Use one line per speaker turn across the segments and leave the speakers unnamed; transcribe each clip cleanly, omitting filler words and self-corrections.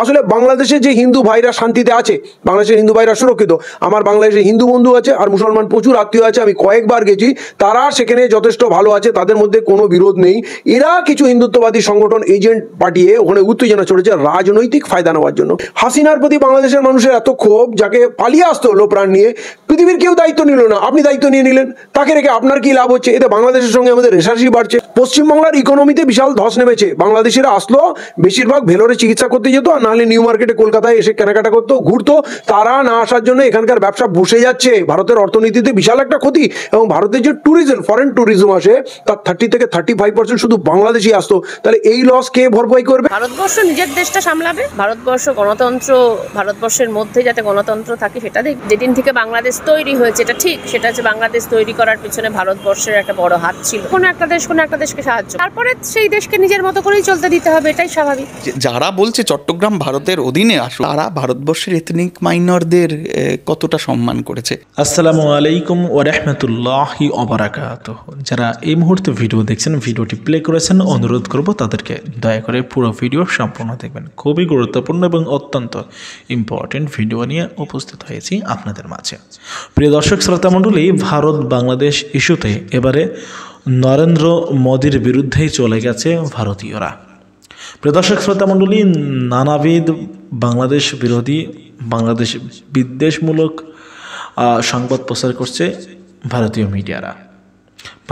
আসলে বাংলাদেশে যে হিন্দু ভাইরা শান্তিতে আছে, বাংলাদেশের হিন্দু ভাইরা সুরক্ষিত। আমার বাংলাদেশে হিন্দু বন্ধু আছে আর মুসলমান প্রচুর আত্মীয় আছে, আমি কয়েকবার গেছি, তারা সেখানে যথেষ্ট ভালো আছে, তাদের মধ্যে কোনো বিরোধ নেই। এরা কিছু হিন্দুত্ববাদী সংগঠন এজেন্ট পাঠিয়ে ওখানে উত্তেজনা চলেছে রাজনৈতিক ফায়দা নেওয়ার জন্য। হাসিনার প্রতি বাংলাদেশের মানুষের এত ক্ষোভ, যাকে পালিয়ে আসতে হলো প্রাণ নিয়ে, পৃথিবীর কেউ দায়িত্ব নিল না, আপনি দায়িত্ব নিয়ে নিলেন, তাকে রেখে আপনার কি লাভ হচ্ছে? এতে বাংলাদেশের সঙ্গে আমাদের রেশারেশি বাড়ছে। পশ্চিমবাংলার ইকোনমিতে বিশাল ধস নেমেছে। বাংলাদেশিরা আসলো, বেশিরভাগ ভেলোরে চিকিৎসা করতে যেত, আর নাহলে নিউ মার্কেটে কলকাতায় এসে কেনাকাটা করতো, ঘুরতো। তারা না আসার জন্য এখানকার ব্যবসা বসে যাচ্ছে, ভারতের অর্থনীতিতে বিশাল একটা ক্ষতি। এবং ভারতের যে ট্যুরিজম, ফরেন ট্যুরিজম আসে, তার 30 থেকে 35% শুধু বাংলাদেশি আসতো। তাহলে এই লস কে ভরপাই করবে?
ভারতবর্ষ নিজের দেশটা সামলাবে। ভারতবর্ষ গণতন্ত্র, ভারতবর্ষের মধ্যে যাতে গণতন্ত্র থাকে সেটা দেখ। যেদিন থেকে বাংলাদেশ তৈরি হয়েছে, এটা ঠিক, সেটা হচ্ছে বাংলাদেশ তৈরি করার পিছনে ভারতবর্ষের একটা বড় হাত ছিল। কোনো একটা দেশকে সাহায্য, তারপরে সেই দেশকে নিজের মতো করেই চলতে দিতে হবে, এটাই স্বাভাবিক।
যারা বলছে চট্টগ্রাম ভারতের অধীনে আসুক, তারা ভারতবর্ষের এথনিক মাইনরদের কতটা সম্মান করেছে?
আসসালামু আলাইকুম ওয়া রাহমাতুল্লাহি ওয়া বারাকাতুহু। যারা এই মুহূর্তে ভিডিও দেখছেন, ভিডিওটি প্লে করেছেন, অনুরোধ করব তাদেরকে দয়া করে পুরো ভিডিও সম্পূর্ণ দেখবেন। খুবই গুরুত্বপূর্ণ এবং অত্যন্ত ইম্পর্টেন্ট ভিডিও নিয়ে উপস্থিত হয়েছি আপনাদের মাঝে। প্রিয় দর্শক শ্রোতা মণ্ডলী, ভারত বাংলাদেশ ইস্যুতে এবারে নরেন্দ্র মোদির বিরুদ্ধেই চলে গেছে ভারতীয়রা। প্রিয় দর্শক শ্রোতা মণ্ডলী, নানাবিধ বাংলাদেশ বিরোধী, বাংলাদেশ বিদ্বেষমূলক সংবাদ প্রচার করছে ভারতীয় মিডিয়ারা।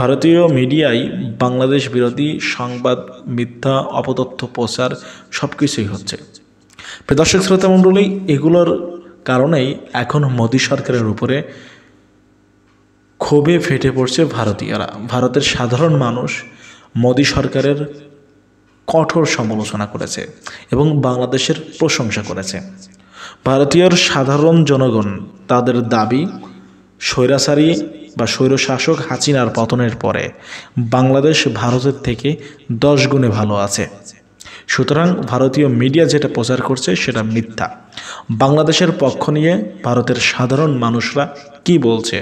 ভারতীয় মিডিয়ায় বাংলাদেশ বিরোধী সংবাদ, মিথ্যা, অপতথ্য প্রচার সব কিছুই হচ্ছে। প্রিয় দর্শক শ্রোতা মণ্ডলী, এগুলোর কারণেই এখন মোদী সরকারের উপরে ক্ষোভে ফেটে পড়ছে ভারতীয়রা। ভারতের সাধারণ মানুষ মোদী সরকারের কঠোর সমালোচনা করেছে এবং বাংলাদেশের প্রশংসা করেছে। ভারতীয় সাধারণ জনগণ তাদের দাবি, স্বৈরাচারী বা স্বৈরশাসক হাসিনার পতনের পরে বাংলাদেশ ভারতের থেকে 10 গুণে ভালো আছে। সুতরাং ভারতীয় মিডিয়া যেটা প্রচার করছে সেটা মিথ্যা। বাংলাদেশের পক্ষ নিয়ে ভারতের সাধারণ মানুষরা কি বলছে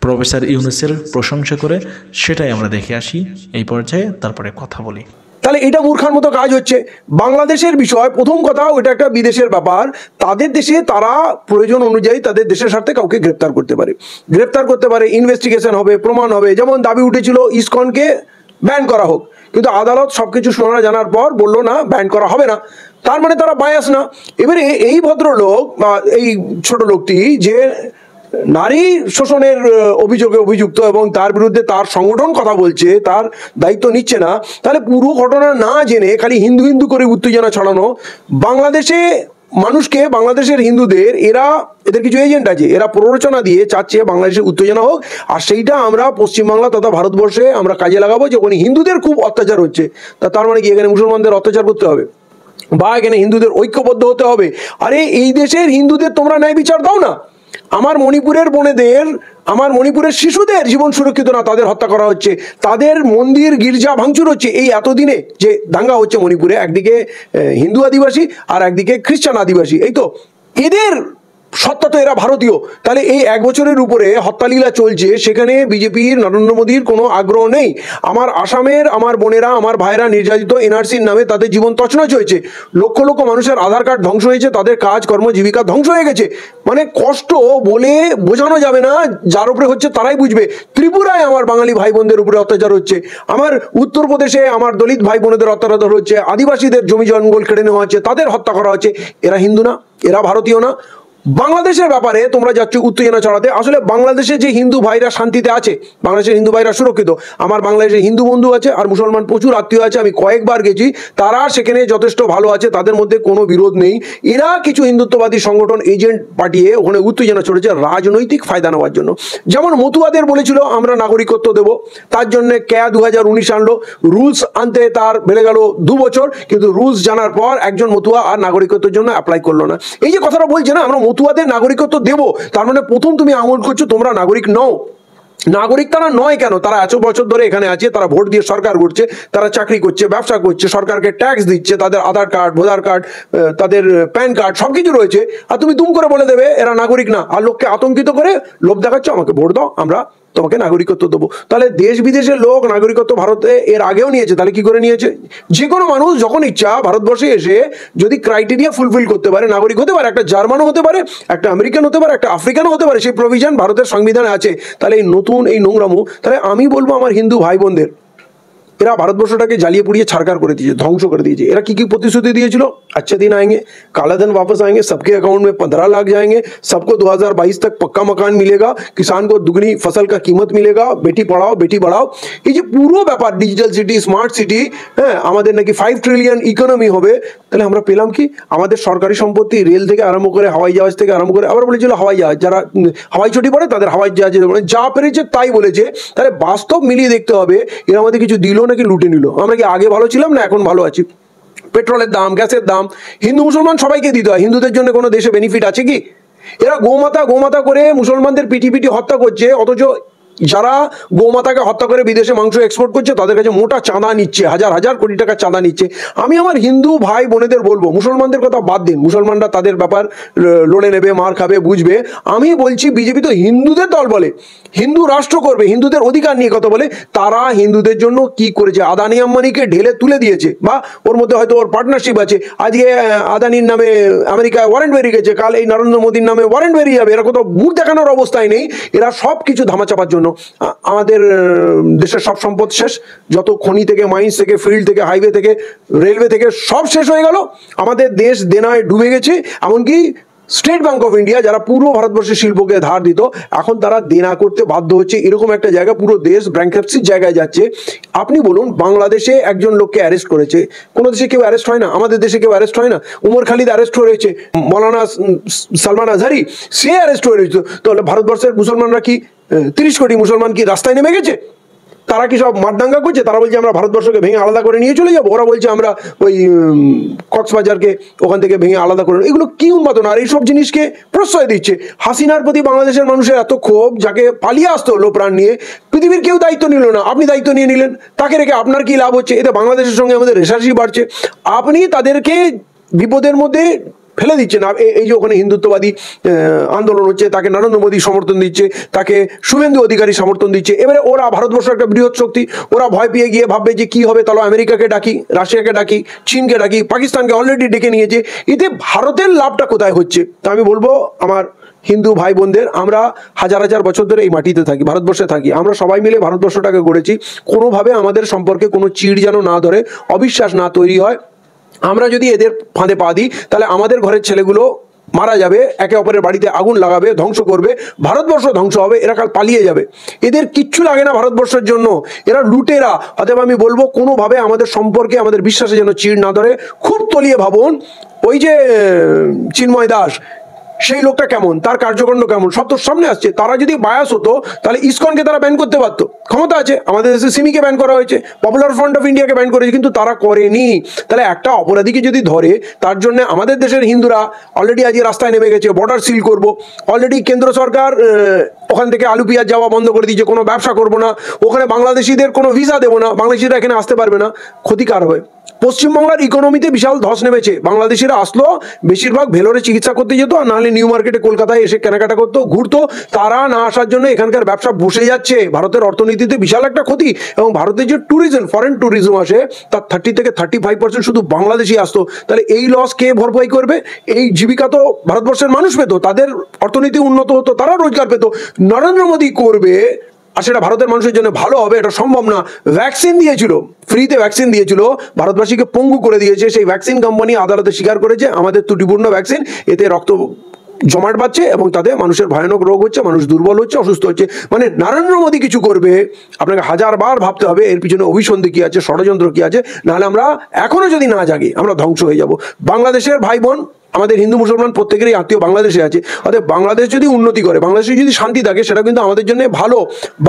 প্রফেসর ইউনূসের প্রশংসা করে, সেটাই আমরা দেখে আসি এই পর্যায়ে, তারপরে কথা বলি।
তাহলে এটা মূর্খার মতো কাজ হচ্ছে। বাংলাদেশের বিষয়, প্রথম কথা, ওটা একটা বিদেশের ব্যাপার। তাদের দেশে তারা প্রয়োজন অনুযায়ী তাদের দেশের স্বার্থে কাউকে গ্রেপ্তার করতে পারে, ইনভেস্টিগেশন হবে, প্রমাণ হবে। যেমন দাবি উঠেছিল ইসকনকে ব্যান করা হোক, কিন্তু আদালত সবকিছু শোনা জানার পর বললো না, ব্যান করা হবে না। তার মানে তারা বায়াস না। এবারে এই ভদ্রলোক বা এই ছোট লোকটি যে নারী শোষণের অভিযোগে অভিযুক্ত এবং তার বিরুদ্ধে তার সংগঠন কথা বলছে, তার দায়িত্ব নিচ্ছে না, তাহলে পুরো ঘটনা না জেনে খালি হিন্দু হিন্দু করে উত্তেজনা ছড়ানো। বাংলাদেশে মানুষকে, বাংলাদেশের হিন্দুদের, এদের কিছু এজেন্ট আছে, এরা প্ররোচনা দিয়ে চাচ্ছে বাংলাদেশে উত্তেজনা হোক। আর সেইটা আমরা পশ্চিমবাংলা তথা ভারতবর্ষে আমরা কাজে লাগাবো যে ওখানে হিন্দুদের খুব অত্যাচার হচ্ছে। তার মানে কি এখানে মুসলমানদের অত্যাচার করতে হবে বা এখানে হিন্দুদের ঐক্যবদ্ধ হতে হবে? আরে এই দেশের হিন্দুদের তোমরা ন্যায় বিচার দাও না। আমার মণিপুরের বোনেদের, আমার মণিপুরের শিশুদের জীবন সুরক্ষিত না, তাদের হত্যা করা হচ্ছে, তাদের মন্দির গির্জা ভাঙচুর হচ্ছে। এই এতদিনে যে দাঙ্গা হচ্ছে মণিপুরে, একদিকে হিন্দু আদিবাসী আর একদিকে খ্রিস্টান আদিবাসী, এই তো এদের সত্তা তো এরা ভারতীয়। তাহলে এই 1 বছরের উপরে হত্যালীলা চলছে, সেখানে বিজেপির, নরেন্দ্র মোদীর কোনো আগ্রহ নেই। আমার আসামের আমার বোনেরা, আমার ভাইরা নির্যাতিত, এনআরসির নামে তাদের জীবন তছনছ হয়েছে, লক্ষ লক্ষ মানুষের আধার কার্ড ধ্বংস হয়েছে, তাদের কাজ কর্ম জীবিকা ধ্বংস হয়ে গেছে। মানে কষ্ট বলে বোঝানো যাবে না, যার উপরে হচ্ছে তারাই বুঝবে। ত্রিপুরায় আমার বাঙালি ভাই বোনদের উপরে অত্যাচার হচ্ছে, আমার উত্তরপ্রদেশে আমার দলিত ভাই বোনেদের অত্যাচার হচ্ছে, আদিবাসীদের জমি জঙ্গল কেড়ে নেওয়া হচ্ছে, তাদের হত্যা করা হচ্ছে। এরা হিন্দু না? এরা ভারতীয় না? বাংলাদেশের ব্যাপারে তোমরা যাচ্ছ উত্তেজনা ছড়াতে। আসলে বাংলাদেশে যে হিন্দু ভাইরা শান্তিতে আছে, বাংলাদেশের হিন্দু ভাইরা সুরক্ষিত। আমার বাংলাদেশে হিন্দু বন্ধু আছে আর মুসলমান প্রচুর আত্মীয় আছে, আমি কয়েকবার গেছি, তারা সেখানে যথেষ্ট ভালো আছে, তাদের মধ্যে কোনো বিরোধ নেই। এরা কিছু হিন্দুত্ববাদী সংগঠন এজেন্ট পাঠিয়ে ওখানে উত্তেজনা চলেছে রাজনৈতিক ফায়দা নেওয়ার জন্য। যেমন মতুয়াদের বলেছিল আমরা নাগরিকত্ব দেব, তার জন্য 2019 আনলো, রুলস আনতে তার বেড়ে গেল 2 বছর, কিন্তু রুলস জানার পর একজন মতুয়া আর নাগরিকত্বের জন্য অ্যাপ্লাই করলো না। এই যে কথাটা বলছে না, আমরা মতুয়াদের নাগরিকত্ব দেব, তার মানে প্রথম তুমি আমল করছো তোমরা নাগরিক নও। নাগরিক তারা নয় কেন? তারা 100 বছর ধরে এখানে আছে, তারা ভোট দিয়ে সরকার করছে, তারা চাকরি করছে, ব্যবসা করছে, সরকারকে ট্যাক্স দিচ্ছে, তাদের আধার কার্ড, ভোটার কার্ড, তাদের প্যান কার্ড সবকিছু রয়েছে। আর তুমি দুম করে বলে দেবে এরা নাগরিক না, আর লোককে আতঙ্কিত করে লোভ দেখাচ্ছ আমাকে ভোট দাও, আমরা তোমাকে নাগরিকত্ব দেবো। তাহলে দেশ বিদেশের লোক নাগরিকত্ব ভারতে এর আগেও নিয়েছে, তাহলে কি করে নিয়েছে? যে কোনো মানুষ যখন ইচ্ছা ভারতবর্ষে এসে যদি ক্রাইটেরিয়া ফুলফিল করতে পারে নাগরিক হতে পারে, একটা জার্মানও হতে পারে, একটা আমেরিকান হতে পারে, একটা আফ্রিকানও হতে পারে, সেই প্রভিশন ভারতের সংবিধানে আছে। তাহলে এই নতুন এই নোংরামো, তাহলে আমি বলবো আমার হিন্দু ভাই বোনদের, এরা ভারতবর্ষটাকে জ্বালিয়ে পুড়িয়ে ছাড়কার করে দিয়েছে, ধ্বংস করে দিয়েছে। এরা কি কি প্রতিশ্রুতি দিয়েছিল? अच्छे दिन आएंगे, काला धन वापस आएंगे, सबके अकाउंट में 15 लाख जाएंगे, सबको 2022 तक पक्का मकान मिलेगा, किसान को दुगनी फसल का कीमत मिलेगा, बेटी पढ़ाओ बेटी बढ़ाओ, এই যে পুরো ব্যাপার ডিজিটাল সিটি স্মার্ট সিটি, হ্যাঁ আমাদের নাকি 5 ট্রিলিয়ন ইকোনমি হবে। তাহলে আমরা পেলাম কি? আমাদের সরকারি সম্পত্তি রেল থেকে আরম্ভ করে হাওয়াই জাহাজ থেকে আরম্ভ করে, আবার বলেছিল হাওয়াই জাহাজ, যারা হাওয়াই ছুটি পড়ে তাদের হাওয়াই জাহাজে যা পেরেছে তাই বলেছে। তাহলে বাস্তব মিলিয়ে দেখতে হবে এরা আমাদের কিছু দিল নাকি লুটে নিল। আমরা কি আগে ভালো ছিলাম না এখন ভালো আছি? পেট্রোলের দাম, গ্যাসের দাম হিন্দু মুসলমান সবাইকে দিতে হয়, হিন্দুদের জন্য কোনো দেশে বেনিফিট আছে কি? এরা গোমাতা করে মুসলমানদের পিটি হত্যা করছে, অথচ যারা গোমাতাকে হত্যা করে বিদেশে মাংস এক্সপোর্ট করছে তাদের কাছে মোটা চাঁদা নিচ্ছে, হাজার হাজার কোটি টাকা চাঁদা নিচ্ছে। আমি আমার হিন্দু ভাই বোনেদের বলবো, মুসলমানদের কথা বাদ দিন, মুসলমানরা তাদের ব্যাপার লড়ে নেবে, মার খাবে, বুঝবে। আমি বলছি বিজেপি তো হিন্দুদের দল বলে, হিন্দু রাষ্ট্র করবে, হিন্দুদের অধিকার নিয়ে কথা বলে, তারা হিন্দুদের জন্য কি করেছে? আদানি আম্বানিকে ঢেলে তুলে দিয়েছে, বা ওর মধ্যে হয়তো ওর পার্টনারশিপ আছে। আজকে আদানির নামে আমেরিকায় ওয়ারেন্ট বেরিয়ে গেছে, কাল এই নরেন্দ্র মোদীর নামে ওয়ারেন্ট বেরিয়ে যাবে। এরা কোথাও মুখ দেখানোর অবস্থায় নেই, এরা সব কিছু ধামাচাপার জন্য। আমাদের দেশের সব সম্পদ শেষ, যত খনি থেকে, মাইন্স থেকে, ফিল্ড থেকে, হাইওয়ে থেকে, রেলওয়ে থেকে সব শেষ হয়ে গেল। আমাদের দেশ দেনায় ডুবে গেছে। এমনকি স্টেট ব্যাংক অফ ইন্ডিয়া যারা পুরো ভারতবর্ষের শিল্পকে ধার দিত, এখন তারা দেনা করতে বাধ্য হচ্ছে। এরকম একটা জায়গা, পুরো দেশ ব্যাংক্রাপসির জায়গায় যাচ্ছে। আপনি বলুন, বাংলাদেশে একজন লোককে অ্যারেস্ট করেছে, কোনো দেশে কেউ অ্যারেস্ট হয় না? আমাদের দেশে কেউ অ্যারেস্ট হয় না? উমর খালিদ অ্যারেস্ট হয়েছে, মৌলানা সালমান আজহারি সে অ্যারেস্ট হয়েছে। তাহলে ভারতবর্ষের মুসলমানরা কি 30 কোটি মুসলমান কি রাস্তায় নেমে গেছে? তারা কি সব মারদাঙ্গা করছে? তারা বলছে আমরা ভারতবর্ষকে ভেঙে আলাদা করে নিয়ে চলে যাবো। ওরা বলছে আমরা ওই কক্সবাজারকে ওখান থেকে ভেঙে আলাদা করে। এগুলো কি উন্মাদনা! আর এইসব জিনিসকে প্রশ্রয় দিচ্ছে। হাসিনার প্রতি বাংলাদেশের মানুষের এত ক্ষোভ, যাকে পালিয়ে আসতে হলো প্রাণ নিয়ে, পৃথিবীর কেউ দায়িত্ব নিল না, আপনি দায়িত্ব নিয়ে নিলেন। তাকে রেখে আপনার কি লাভ হচ্ছে? এতে বাংলাদেশের সঙ্গে আমাদের রেশারেশি বাড়ছে। আপনি তাদেরকে বিপদের মধ্যে ফেলে দিচ্ছে না। এই যে ওখানে হিন্দুত্ববাদী আন্দোলন হচ্ছে, তাকে নরেন্দ্র মোদী সমর্থন দিচ্ছে, তাকে শুভেন্দু অধিকারী সমর্থন দিচ্ছে। এবারে ওরা ভারতবর্ষ একটা বৃহৎ শক্তি, ওরা ভয় পেয়ে গিয়ে ভাববে যে কি হবে, তাহলে আমেরিকাকে ডাকি, রাশিয়াকে ডাকি, চীনকে ডাকি, পাকিস্তানকে অলরেডি ডেকে নিয়েছে। এতে ভারতের লাভটা কোথায় হচ্ছে? তা আমি বলবো আমার হিন্দু ভাই বোনদের, আমরা হাজার হাজার বছর ধরে এই মাটিতে থাকি, ভারতবর্ষে থাকি, আমরা সবাই মিলে ভারতবর্ষটাকে গড়েছি। কোনোভাবে আমাদের সম্পর্কে কোনো চিড় যেন না ধরে, অবিশ্বাস না তৈরি হয়। আমরা যদি এদের ফাঁদে পা দিই তাহলে আমাদের ঘরের ছেলেগুলো মারা যাবে, একে অপরের বাড়িতে আগুন লাগাবে, ধ্বংস করবে, ভারতবর্ষ ধ্বংস হবে, এরা কাল পালিয়ে যাবে। এদের কিচ্ছু লাগে না ভারতবর্ষের জন্য, এরা লুটেরা। অতএব আমি বলবো কোনোভাবে আমাদের সম্পর্কে, আমাদের বিশ্বাসে যেন চিড় না ধরে। খুব তলিয়ে ভাবুন, ওই যে চিন্ময় দাস, সেই লোকটা কেমন, তার কার্যকাণ্ড কেমন, সব তোর সামনে আসছে। তারা যদি বায়াস হতো তাহলে ইসকনকে তারা ব্যান করতে পারতো, ক্ষমতা আছে। আমাদের দেশে সিমিকে ব্যান করা হয়েছে, পপুলার ফ্রন্ট অফ ইন্ডিয়াকে ব্যান করেছে, কিন্তু তারা করেনি। তাহলে একটা অপরাধীকে যদি ধরে, তার জন্য আমাদের দেশের হিন্দুরা অলরেডি আজকে রাস্তায় নেমে গেছে, বর্ডার সিল করব। অলরেডি কেন্দ্র সরকার ওখান থেকে আলু পেঁয়াজ যাওয়া বন্ধ করে দিয়েছে, কোনো ব্যবসা করবো না, ওখানে বাংলাদেশিদের কোনো ভিসা দেবো না, বাংলাদেশিরা এখানে আসতে পারবে না। ক্ষতিকার হবে। পশ্চিমবাংলার ইকোনমিতে বিশাল ধস নেমেছে। বাংলাদেশিরা আসলো, বেশিরভাগ ভেলোরে চিকিৎসা করতে যেত, আর নাহলে নিউ মার্কেটে কলকাতায় এসে কেনাকাটা করতো, ঘুরতো। তারা না আসার জন্য এখানকার ব্যবসা বসে যাচ্ছে, ভারতের অর্থনীতিতে বিশাল একটা ক্ষতি। এবং ভারতের যে ট্যুরিজম, ফরেন ট্যুরিজম আসে, তার 30 থেকে 35% শুধু বাংলাদেশি আসতো। তাহলে এই লস কে ভরপাই করবে? এই জীবিকা তো ভারতবর্ষের মানুষ পেত, তাদের অর্থনীতি উন্নত হতো, তারা রোজগার পেত। নরেন্দ্র মোদী করবে, আর সেটা ভারতের মানুষের জন্য ভালো হবে, এটা সম্ভব না। ভ্যাকসিন দিয়েছিল, ফ্রিতে ভ্যাকসিন দিয়েছিল, ভারতবাসীকে পঙ্গু করে দিয়েছে। সেই ভ্যাকসিন কোম্পানি আদালতে স্বীকার করেছে আমাদের ত্রুটিপূর্ণ ভ্যাকসিন, এতে রক্ত জমাট বাড়ছে এবং তাতে মানুষের ভয়ানক রোগ হচ্ছে, মানুষ দুর্বল হচ্ছে, অসুস্থ হচ্ছে। মানে নরেন্দ্র মোদী কিছু করবে, আপনাকে হাজারবার ভাবতে হবে এর পিছনে অভিসন্ধি কি আছে, ষড়যন্ত্র কি আছে। নাহলে আমরা এখনো যদি না জাগি, আমরা ধ্বংস হয়ে যাব। বাংলাদেশের ভাই বোন, আমাদের হিন্দু মুসলমান প্রত্যেকেরই আত্মীয় বাংলাদেশে আছে। অর্থাৎ বাংলাদেশ যদি উন্নতি করে, বাংলাদেশে যদি শান্তি থাকে, সেটা কিন্তু আমাদের জন্য ভালো।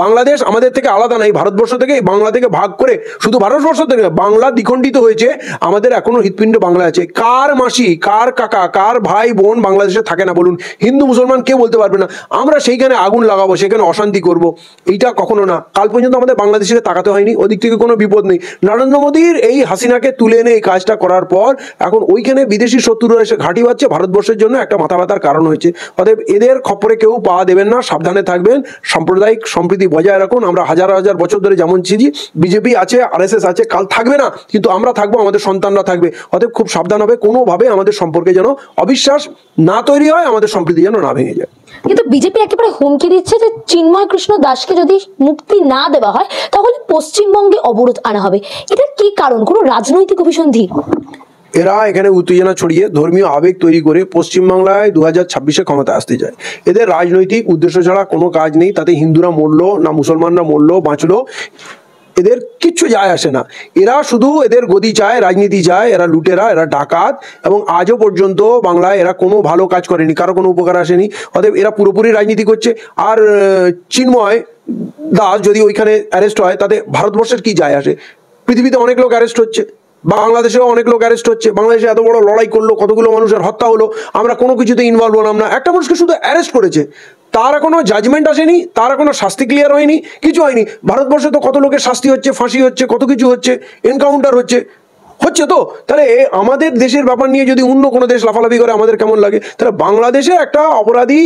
বাংলাদেশ আমাদের থেকে আলাদা নাই, ভারতবর্ষ থেকে, বাংলা থেকে ভাগ করে, শুধু ভারতবর্ষ থেকে বাংলা দ্বিখণ্ডিত হয়েছে। আমাদের এখনো হৃৎপিণ্ড বাংলা আছে। কার মাসি, কার কাকা, কার ভাই বোন বাংলাদেশে থাকে না বলুন? হিন্দু মুসলমান কেউ বলতে পারবে না। আমরা সেইখানে আগুন লাগাবো, সেখানে অশান্তি করব, এইটা কখনো না। কাল পর্যন্ত আমাদের বাংলাদেশে তাকাতে হয়নি, ওদিক থেকে কোনো বিপদ নেই। নরেন্দ্র মোদীর এই হাসিনাকে তুলে এনে এই কাজটা করার পর এখন ওইখানে বিদেশি শত্রুরা এসে ঘাঁটি লাঠি বাজছে ভারতবর্ষের জন্য একটা মাথা ব্যথার কারণ হয়েছে। অতএব এদের খপ্পরে কেউ পা দেবেন না, সাবধানে থাকবেন, সাম্প্রদায়িক সম্প্রীতি বজায় রাখুন। আমরা হাজার হাজার বছর ধরে যেমন ছিজি, বিজেপি আছে, RSS আছে, কাল থাকবে না, কিন্তু আমরা থাকবো, আমাদের সন্তানরা থাকবে। অতএব খুব সাবধান হবে, কোনোভাবে আমাদের সম্পর্কে যেন অবিশ্বাস না তৈরি হয়, আমাদের সম্প্রীতি যেন না ভেঙে যায়।
কিন্তু বিজেপি একেবারে হুমকি দিচ্ছে যে চিন্ময় কৃষ্ণ দাসকে যদি মুক্তি না দেওয়া হয় তাহলে পশ্চিমবঙ্গে অবরোধ আনা হবে। এটা কি কারণ? কোনো রাজনৈতিক অভিসন্ধি?
এরা এখানে উত্তেজনা ছড়িয়ে ধর্মীয় আবেগ তৈরি করে পশ্চিমবাংলায় 2026-এ ক্ষমতা আসতে যায়। এদের রাজনৈতিক উদ্দেশ্য ছাড়া কোনো কাজ নেই। তাতে হিন্দুরা মরলো না মুসলমানরা মরলো বাঁচলো, এদের কিচ্ছু যায় আসে না। এরা শুধু এদের গদি চায়, রাজনীতি চায়। এরা লুটেরা, এরা ডাকাত, এবং আজও পর্যন্ত বাংলায় এরা কোনো ভালো কাজ করেনি, কারো কোনো উপকার আসেনি। অতএব এরা পুরোপুরি রাজনীতি করছে। আর চিন্ময় দাস যদি ওইখানে অ্যারেস্ট হয় তাতে ভারতবর্ষের কি যায় আসে? পৃথিবীতে অনেক লোক অ্যারেস্ট হচ্ছে, বাংলাদেশেও অনেক লোক অ্যারেস্ট হচ্ছে। বাংলাদেশে এত বড় লড়াই করলো, কতগুলো মানুষের হত্যা হলো, আমরা কোনো কিছুতে ইনভলভ হলাম না। একটা মানুষকে শুধু অ্যারেস্ট করেছে, তার এখনো জাজমেন্ট আসেনি, তার এখনো শাস্তি ক্লিয়ার হয়নি, কিছু হয়নি। ভারতবর্ষে তো কত লোকের শাস্তি হচ্ছে, ফাঁসি হচ্ছে, কত কিছু হচ্ছে, এনকাউন্টার হচ্ছে। তো তাহলে আমাদের দেশের ব্যাপার নিয়ে যদি অন্য কোনো দেশ লাফালাফি করে আমাদের কেমন লাগে? তাহলে বাংলাদেশে একটা অপরাধে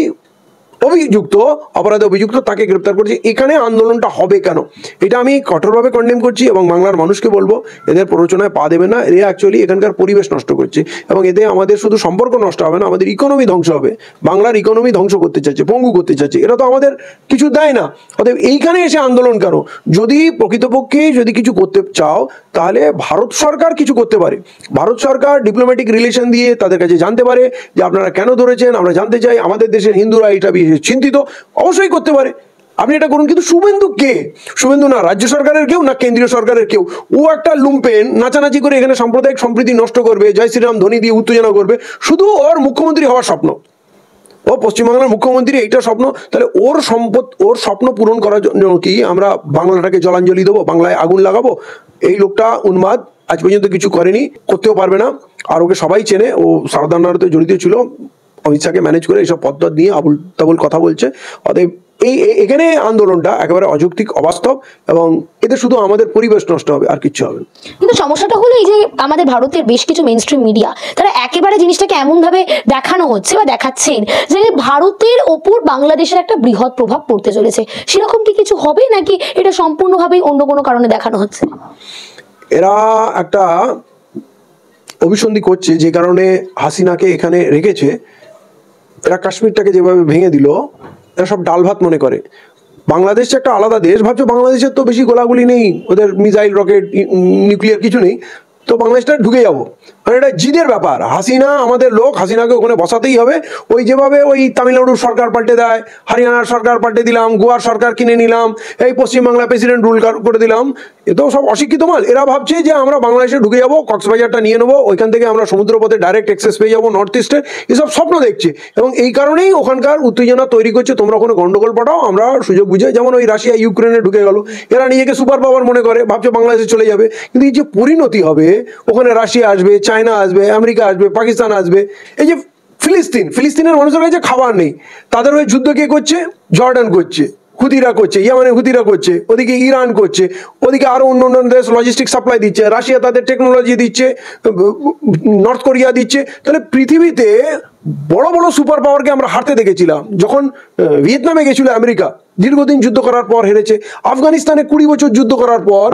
অভিযুক্ত তাকে গ্রেপ্তার করছে, এখানে আন্দোলনটা হবে কেন? এটা আমি কঠোরভাবে কন্ডেম করছি এবং বাংলার মানুষকে বলবো এদের প্ররোচনায় পা দেবে না। এরা অ্যাকচুয়ালি এখানকার পরিবেশ নষ্ট করছে, এবং এতে আমাদের শুধু সম্পর্ক নষ্ট হবে না, আমাদের ইকোনমি ধ্বংস হবে। বাংলার ইকোনমি ধ্বংস করতে চাচ্ছে, পঙ্গু করতে চাচ্ছে। এরা তো আমাদের কিছু দেয় না। অতএব এইখানে এসে আন্দোলন কেন? যদি প্রকৃতপক্ষে যদি কিছু করতে চাও তাহলে ভারত সরকার কিছু করতে পারে। ভারত সরকার ডিপ্লোম্যাটিক রিলেশন দিয়ে তাদের কাছে জানতে পারে যে আপনারা কেন ধরেছেন, আমরা জানতে চাই, আমাদের দেশের হিন্দুরা এটা চিন্তিত, অবশ্যই করতে পারে। আপনি এটা করুন। কিন্তু শুভেন্দু কে? শুভেন্দু না রাজ্য সরকারের কেউ, না কেন্দ্রীয় সরকারের কেউ। ও একটা লুম্পেন, নাচানাচি করে এখানে সাম্প্রদায়িক সম্প্রীতি নষ্ট করবে, জয় শ্রীরাম ধ্বনি দিয়ে উত্তেজনা করবে। শুধু ওর মুখ্যমন্ত্রী হওয়ার স্বপ্ন, ও পশ্চিমবাংলার মুখ্যমন্ত্রী, এইটা স্বপ্ন। তাহলে ওর স্বপ্ন পূরণ করার জন্য কি আমরা বাংলাটাকে জলাঞ্জলি দেবো, বাংলায় আগুন লাগাবো? এই লোকটা উন্মাদ, আজ পর্যন্ত কিছু করেনি, করতেও পারবে না। আর ওকে সবাই চেনে, ও সারদা নাড়াতে জড়িত ছিল, অমিত শাহকে ম্যানেজ করে এইসব পদ্ধতি নিয়ে আবুল তাবুল কথা বলছে। অতএব এখানে আন্দোলনটা একেবারে অযৌক্তিক, অবাস্তব, এবং এতে শুধু আমাদের পরিবেশ নষ্ট হবে, আর কিচ্ছু হবে না।
কিন্তু সমস্যাটা হলো এই যে আমাদের ভারতের বেশ কিছু মেইনস্ট্রিম মিডিয়া তারা একেবারে জিনিসটাকে এমন ভাবে দেখানো হচ্ছে বা দেখাচ্ছেন যে ভারতের ওপর বাংলাদেশের একটা বৃহৎ প্রভাব পড়তে চলেছে। সেরকম কি কিছু হবে, নাকি এটা সম্পূর্ণভাবেই অন্য কোনো কারণে দেখানো হচ্ছে?
এরা একটা অভিসন্ধি করছে, যে কারণে হাসিনাকে এখানে রেখেছে। এরা কাশ্মীরটাকে যেভাবে ভেঙে দিল, এরা সব ডাল ভাত মনে করে। বাংলাদেশ একটা আলাদা দেশ ভাবছো, বাংলাদেশের তো বেশি গোলাগুলি নেই, ওদের মিসাইল, রকেট, নিউক্লিয়ার কিছু নেই, তো বাংলাদেশটা ঢুকে যাবো। মানে এটা জিদের ব্যাপার। হাসিনা আমাদের লোক, হাসিনাকে ওখানে বসাতেই হবে। ওই যেভাবে ওই তামিলনাড়ুর সরকার পাল্টে দেয়, হরিয়ানার সরকার পাল্টে দিলাম, গোয়ার সরকার কিনে নিলাম, এই পশ্চিমবাংলার প্রেসিডেন্ট রুল করে দিলাম, এ তো সব অশিক্ষিত মাল। এরা ভাবছে যে আমরা বাংলাদেশে ঢুকে যাবো, কক্সবাজারটা নিয়ে নেবো, ওইখান থেকে আমরা সমুদ্রপথে ডাইরেক্ট অ্যাক্সেস পেয়ে যাবো নর্থ ইস্টের, এসব স্বপ্ন দেখছে। এবং এই কারণেই ওখানকার উত্তেজনা তৈরি করছে, তোমরা ওখানে গন্ডগোল পাঠাও, আমরা সুযোগ বুঝে। যেমন ওই রাশিয়া ইউক্রেনে ঢুকে গেল, এরা নিজেকে সুপার পাওয়ার মনে করে, ভাবছে বাংলাদেশে চলে যাবে। কিন্তু এই যে পরিণতি হবে, ওখানে রাশিয়া আসবে, চায়না আসবে, আমেরিকা আসবে, পাকিস্তান আসবে। এই যে ফিলিস্তিনের মানুষের কাছে খাবার নেই, তাদের ওই যুদ্ধ কে করছে? জর্ডান করছে, হুতিরা করছে, ইয়ামানে হুতিরা করছে, ওদিকে ইরান করছে, ওদিকে আরো অন্য অন্য দেশ লজিস্টিক সাপ্লাই দিচ্ছে, রাশিয়া তাদের টেকনোলজি দিচ্ছে, নর্থ কোরিয়া দিচ্ছে। তাহলে পৃথিবীতে বড় বড় সুপার পাওয়ারকে আমরা হারতে দেখেছিলাম। যখন ভিয়েতনামে গেছিল আমেরিকা, দীর্ঘদিন যুদ্ধ করার পর হেরেছে। আফগানিস্তানে 20 বছর যুদ্ধ করার পর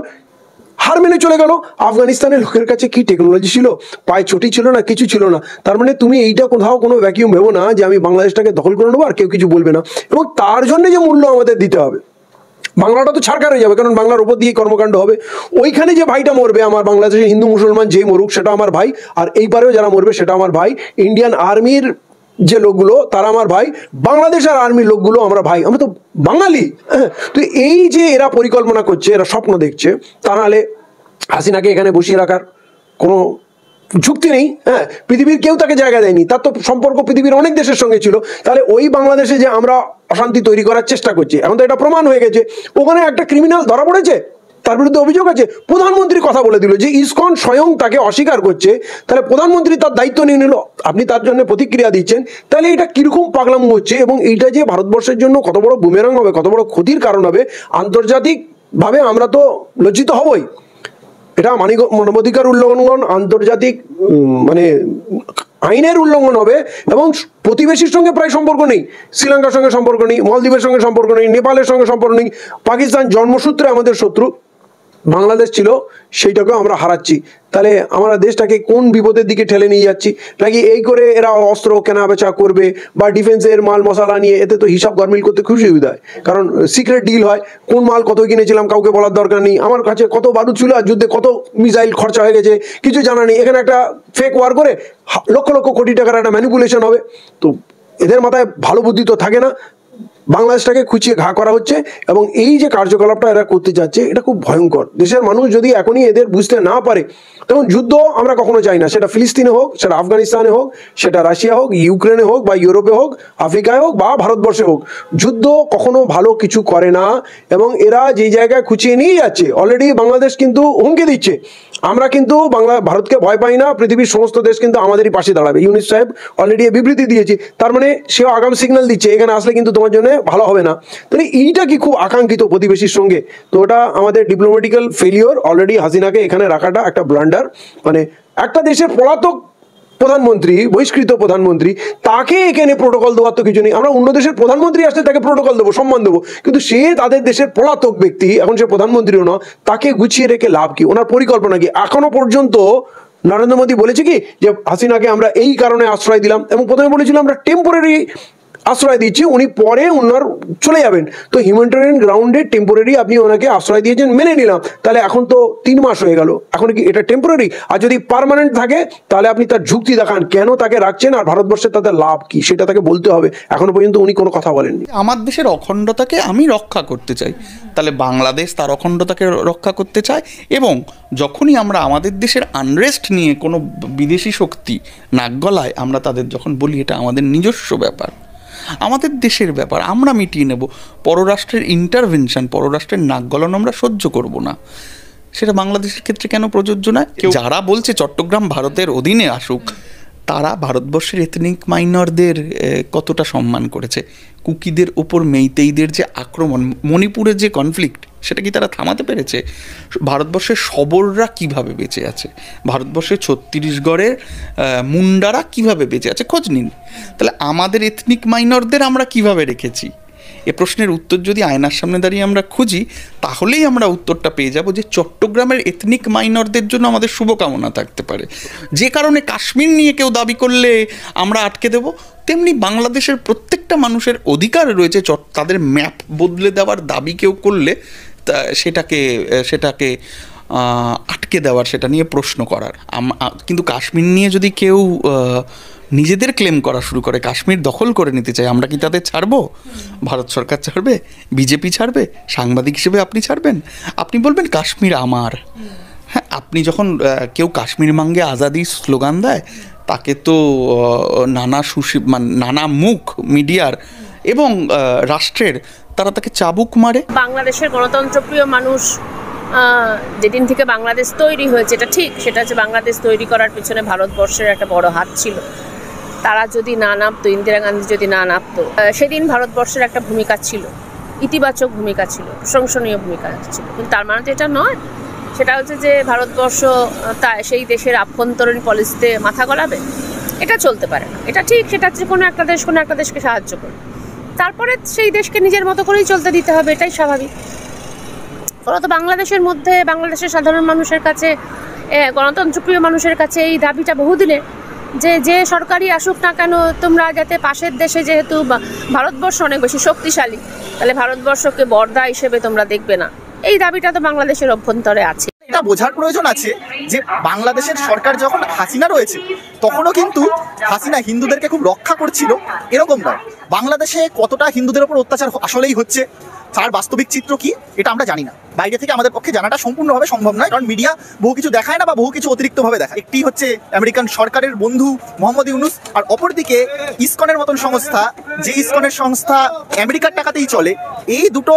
হার মেনে চলে গেল। আফগানিস্তানের লোকের কাছে কি টেকনোলজি ছিল? পায়ে চটি ছিল না, কিছু ছিল না। তার মানে তুমি এইটা কোথাও কোনো ভ্যাকিউম ভেবো না যে আমি বাংলাদেশটাকে দখল করে নেবো আর কেউ কিছু বলবে না। এবং তার জন্য যে মূল্য আমাদের দিতে হবে, বাংলাটা তো ছাড়কার হয়ে যাবে, কারণ বাংলার উপর দিয়ে কর্মকাণ্ড হবে। ওইখানে যে ভাইটা মরবে, আমার বাংলাদেশে হিন্দু মুসলমান যেই মরুক সেটা আমার ভাই, আর এইবারেও যারা মরবে সেটা আমার ভাই। ইন্ডিয়ান আর্মির যে লোকগুলো তারা আমার ভাই, বাংলাদেশের আর্মির লোকগুলো আমরা ভাই, আমরা তো বাঙালি। তো এই যে এরা পরিকল্পনা করছে, এরা স্বপ্ন দেখছে, তা নাহলে হাসিনাকে এখানে বসিয়ে রাখার কোনো যুক্তি নেই। পৃথিবীর কেউ তাকে জায়গা দেয়নি, তার তো সম্পর্ক পৃথিবীর অনেক দেশের সঙ্গে ছিল। তাহলে ওই বাংলাদেশে যে আমরা অশান্তি তৈরি করার চেষ্টা করছি, এখন তো এটা প্রমাণ হয়ে গেছে। ওখানে একটা ক্রিমিনাল ধরা পড়েছে, তার বিরুদ্ধে অভিযোগ আছে, প্রধানমন্ত্রী কথা বলে দিল যে ইসকন স্বয়ং তাকে অস্বীকার করছে, তাহলে প্রধানমন্ত্রী তার দায়িত্ব নিয়ে নিল, আপনি তার জন্য প্রতিক্রিয়া দিচ্ছেন। তাহলে এটা কিরকম পাগলামো হচ্ছে, এবং এইটা যে ভারতবর্ষের জন্য কত বড় বুমেরাং হবে, কত বড় ক্ষতির কারণ হবে, আন্তর্জাতিক ভাবে আমরা তো লজ্জিত হবই। এটা মানবাধিকার উল্লঙ্ঘন, আন্তর্জাতিক মানে আইনের উল্লঙ্ঘন হবে, এবং প্রতিবেশীর সঙ্গে প্রায় সম্পর্ক নেই। শ্রীলঙ্কার সঙ্গে সম্পর্ক নেই, মলদ্বীপের সঙ্গে সম্পর্ক নেই, নেপালের সঙ্গে সম্পর্ক নেই। পাকিস্তান জন্মসূত্রে আমাদের শত্রু, বাংলাদেশ ছিল, সেইটাকেও আমরা হারাচ্ছি। তাহলে আমরা দেশটাকে কোন বিপদের দিকে ঠেলে নিয়ে যাচ্ছি? নাকি এই করে এরা অস্ত্র কেনা বেচা করবে বা ডিফেন্সের মাল মশলা নিয়ে, এতে তো হিসাব গরমিল করতে খুব সুবিধা হয়, কারণ সিক্রেট ডিল হয়, কোন মাল কত কিনেছিলাম কাউকে বলার দরকার নেই, আমার কাছে কত বারুদ ছিল আর যুদ্ধে কত মিসাইল খরচা হয়ে গেছে কিছু জানা নেই। এখানে একটা ফেক ওয়ার করে লক্ষ লক্ষ কোটি টাকার একটা ম্যানিপুলেশন হবে। তো এদের মাথায় ভালো বুদ্ধি তো থাকে না। বাংলাদেশটাকে খুঁচিয়ে ঘা করা হচ্ছে, এবং এই যে কার্যকলাপটা এরা করতে যাচ্ছে এটা খুব ভয়ঙ্কর। দেশের মানুষ যদি এখনই এদের বুঝতে না পারে, তখন যুদ্ধ আমরা কখনো চাই না, সেটা ফিলিস্তিনে হোক, সেটা আফগানিস্তানে হোক, সেটা রাশিয়া হোক, ইউক্রেনে হোক, বা ইউরোপে হোক, আফ্রিকায় হোক, বা ভারতবর্ষে হোক। যুদ্ধ কখনো ভালো কিছু করে না, এবং এরা যেই জায়গায় খুঁচিয়ে নিয়ে যাচ্ছে, অলরেডি বাংলাদেশ কিন্তু হুমকি দিচ্ছে। আমরা কিন্তু ভারতকে ভয় পাই না, পৃথিবীর সমস্ত দেশ কিন্তু আমাদেরই পাশে দাঁড়াবে। ইউনুস সাহেব অলরেডি বিবৃতি দিয়েছে, তার মানে সেও আগাম সিগন্যাল দিচ্ছে এখানে আসলে কিন্তু তোমার জন্য ভালো হবে না। তাহলে এইটা কি খুব আকাঙ্ক্ষিত প্রতিবেশীর সঙ্গে? তো ওটা আমাদের ডিপ্লোম্যাটিক্যাল ফেলিওর। অলরেডি হাসিনাকে এখানে রাখাটা একটা ব্লান্ডার। মানে একটা দেশের পলাতক প্রধানমন্ত্রী, বহিষ্কৃত প্রধানমন্ত্রী, তাকে এখানে প্রোটোকল দেওয়ার তো কিছু নেই। আমরা অন্য দেশের প্রধানমন্ত্রী আসলে তাকে প্রোটোকল দেবো, সম্মান দেবো, কিন্তু সে তাদের দেশের পলাতক ব্যক্তি, এখন সে প্রধানমন্ত্রীও না, তাকে গুছিয়ে রেখে লাভ কি? ওনার পরিকল্পনা কি? এখনো পর্যন্ত নরেন্দ্র মোদী বলেছে কি যে হাসিনাকে আমরা এই কারণে আশ্রয় দিলাম, এবং প্রথমে বলেছিলাম আমরা টেম্পোরারি আশ্রয় দিচ্ছি, উনি পরে ওনার চলে যাবেন। তো হিউম্যানিটেরিয়ান গ্রাউন্ডে টেম্পোরারি আপনি ওনাকে আশ্রয় দিয়েছেন, মেনে নিলাম। তাহলে এখন তো 3 মাস হয়ে গেল, এখন কি এটা টেম্পোরারি? আর যদি পার্মানেন্ট থাকে তাহলে আপনি তার যুক্তি দেখান কেন তাকে রাখছেন, আর ভারতবর্ষের তাদের লাভ কি সেটা তাকে বলতে হবে। এখনো পর্যন্ত উনি কোনো কথা বলেননি।
আমার দেশের অখণ্ডতাকে আমি রক্ষা করতে চাই, তাহলে বাংলাদেশ তার অখণ্ডতাকে রক্ষা করতে চায়। এবং যখনই আমরা আমাদের দেশের আনরেস্ট নিয়ে কোনো বিদেশি শক্তি নাক গলায়, আমরা তাদের যখন বলি এটা আমাদের নিজস্ব ব্যাপার, আমাদের দেশের ব্যাপার, আমরা মিটিয়ে নেব, পররাষ্ট্রের ইন্টারভেনশন, পররাষ্ট্রের নাক গলানো আমরা সহ্য করব না, সেটা বাংলাদেশের ক্ষেত্রে কেন প্রযোজ্য নয়? যারা বলছে চট্টগ্রাম ভারতের অধীনে আসুক, তারা ভারতবর্ষের এথনিক মাইনরদের কতটা সম্মান করেছে? কুকিদের ওপর মেইতেইদের যে আক্রমণ, মণিপুরের যে কনফ্লিক্ট, সেটা কি তারা থামাতে পেরেছে? ভারতবর্ষের শবররা কিভাবে বেঁচে আছে, ভারতবর্ষের ছত্তিশগড়ের মুন্ডারা কিভাবে বেঁচে আছে, খোঁজ নিন। তাহলে আমাদের এথনিক মাইনরদের আমরা কিভাবে রেখেছি? এ প্রশ্নের উত্তর যদি আয়নার সামনে দাঁড়িয়ে আমরা খুঁজি, তাহলেই আমরা উত্তরটা পেয়ে যাব যে চট্টগ্রামের এথনিক মাইনরদের জন্য আমাদের শুভকামনা থাকতে পারে। যে কারণে কাশ্মীর নিয়ে কেউ দাবি করলে আমরা আটকে দেব, তেমনি বাংলাদেশের প্রত্যেকটা মানুষের অধিকার রয়েছে তাদের ম্যাপ বদলে দেওয়ার দাবি কেউ করলে সেটাকে আটকে দেওয়ার, সেটা নিয়ে প্রশ্ন করার। কিন্তু কাশ্মীর নিয়ে যদি কেউ নিজেদের ক্লেম করা শুরু করে, কাশ্মীর দখল করে নিতে চায়, আমরা কি তাদের ছাড়বো? ভারত সরকার ছাড়বে? বিজেপি ছাড়বে? সাংবাদিক হিসেবে আপনি ছাড়বেন? আপনি বলবেন কাশ্মীর আমার। হ্যাঁ, আপনি যখন কেউ কাশ্মীর মাঙ্গে আজাদি স্লোগান দেয়, তাকে তো নানা মুখ মিডিয়ার এবং রাষ্ট্রের তারা তাকে চাবুক মারে।
বাংলাদেশের গণতন্ত্রপ্রিয় মানুষ যেদিন থেকে বাংলাদেশ তৈরি হয়েছে, এটা ঠিক, সেটা হচ্ছে বাংলাদেশ তৈরি করার পিছনে ভারতবর্ষের একটা বড় হাত ছিল। তারা যদি না নামতো, ইন্দিরা গান্ধী যদি না নামতো, সেদিন ভারতবর্ষের একটা ভূমিকা ছিল, ইতিবাচক ভূমিকা ছিল, প্রশংসনীয় ভূমিকা ছিল। কিন্তু তার মানে তো এটা নয়, সেটা হচ্ছে যে ভারতবর্ষ সেই দেশের আভ্যন্তরীণ পলিসিতে মাথা গলাবে, এটা চলতে পারে না। এটা ঠিক, সেটা হচ্ছে কোনো একটা দেশকে সাহায্য করে, তারপরে সেই দেশকে নিজের মতো করেই চলতে দিতে হবে, এটাই স্বাভাবিক। ফলত বাংলাদেশের মধ্যে, বাংলাদেশের সাধারণ মানুষের কাছে, গণতন্ত্রপ্রিয় মানুষের কাছে এই দাবিটা বহুদিনের, যে সরকারই আসুক না কেন, তোমরা যাতে পাশের দেশে, যেহেতু ভারতবর্ষ অনেক বেশি শক্তিশালী, তাহলে ভারতবর্ষকে বর্দা হিসেবে তোমরা দেখবে না, এই দাবিটা তো বাংলাদেশের অভ্যন্তরে আছে।
এটা বোঝার প্রয়োজন আছে যে বাংলাদেশের সরকার যখন হাসিনা রয়েছে, তখনও কিন্তু হাসিনা হিন্দুদেরকে খুব রক্ষা করছিল এরকম নয়। বাংলাদেশে কতটা হিন্দুদের উপর অত্যাচার আসলেই হচ্ছে, তার বাস্তবিক চিত্র কি, এটা আমরা জানি না। বাইরে থেকে আমাদের পক্ষে জানাটা সম্পূর্ণভাবে সম্ভব নয়, কারণ মিডিয়া বহু কিছু দেখায় না বা বহু কিছু অতিরিক্তভাবে দেখায়। একটি হচ্ছে আমেরিকান সরকারের বন্ধু মোহাম্মদ ইউনুস, আর অপরদিকে ইসকনের মতন সংস্থা, যে ইসকনের সংস্থা আমেরিকার টাকাতেই চলে। এই দুটো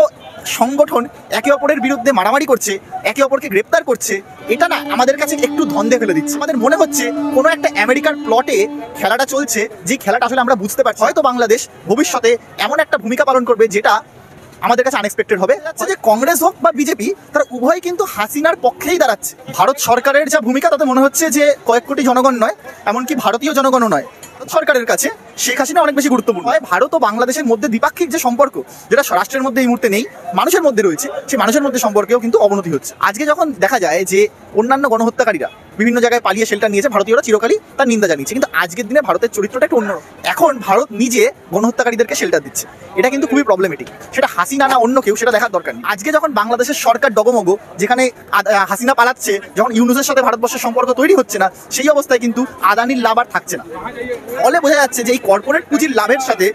সংগঠন একে অপরের বিরুদ্ধে মারামারি করছে, একে অপরকে গ্রেপ্তার করছে। এটা না আমাদের কাছে একটু ধন্দে ফেলে দিচ্ছে। আমাদের মনে হচ্ছে কোনো একটা আমেরিকার প্লটে খেলাটা চলছে, যে খেলাটা আসলে আমরা বুঝতে পারছি। হয়তো বাংলাদেশ ভবিষ্যতে এমন একটা ভূমিকা পালন করবে যেটা আমাদের কাছে আনএক্সপেক্টেড হবে। যাচ্ছে যে কংগ্রেস হোক বা বিজেপি, তারা উভয় কিন্তু হাসিনার পক্ষেই দাঁড়াচ্ছে। ভারত সরকারের যা ভূমিকা তাতে মনে হচ্ছে যে কয়েক কোটি জনগণ নয়, এমনকি ভারতীয় জনগণও নয়, সরকারের কাছে শেখ হাসিনা অনেক বেশি গুরুত্বপূর্ণ। ভারত ও বাংলাদেশের মধ্যে দ্বিপাক্ষিক যে সম্পর্ক, যেটা রাষ্ট্রের মধ্যে এই মুহূর্তে নেই, মানুষের মধ্যে রয়েছে, সেই মানুষের মধ্যে সম্পর্কেও কিন্তু অবনতি হচ্ছে। আজকে যখন দেখা যায় যে অন্যান্য গণহত্যাকারীরা বিভিন্ন জায়গায় পালিয়ে শেল্টার নিয়েছে, ভারতীয়রা চিরকালই তার নিন্দা জানিয়েছে, কিন্তু আজকের দিনে ভারতের চরিত্রটা একটু অন্যরকম। এখন ভারত নিজে গণহত্যাকারীদেরকে শেল্টার দিচ্ছে, এটা কিন্তু খুবই প্রবলেমেটিক। সেটা হাসিনা না অন্য কেউ, সেটা দেখার দরকার নেই। আজকে যখন বাংলাদেশের সরকার ডগমগ, যেখানে হাসিনা পালাচ্ছে, যখন ইউনুসের সাথে ভারতবর্ষের সম্পর্ক তৈরি হচ্ছে না, সেই অবস্থায় কিন্তু আদানির লাভ আর থাকছে না। ফলে বোঝা যাচ্ছে যে এই কর্পোরেট পুঁজির লাভের সাথে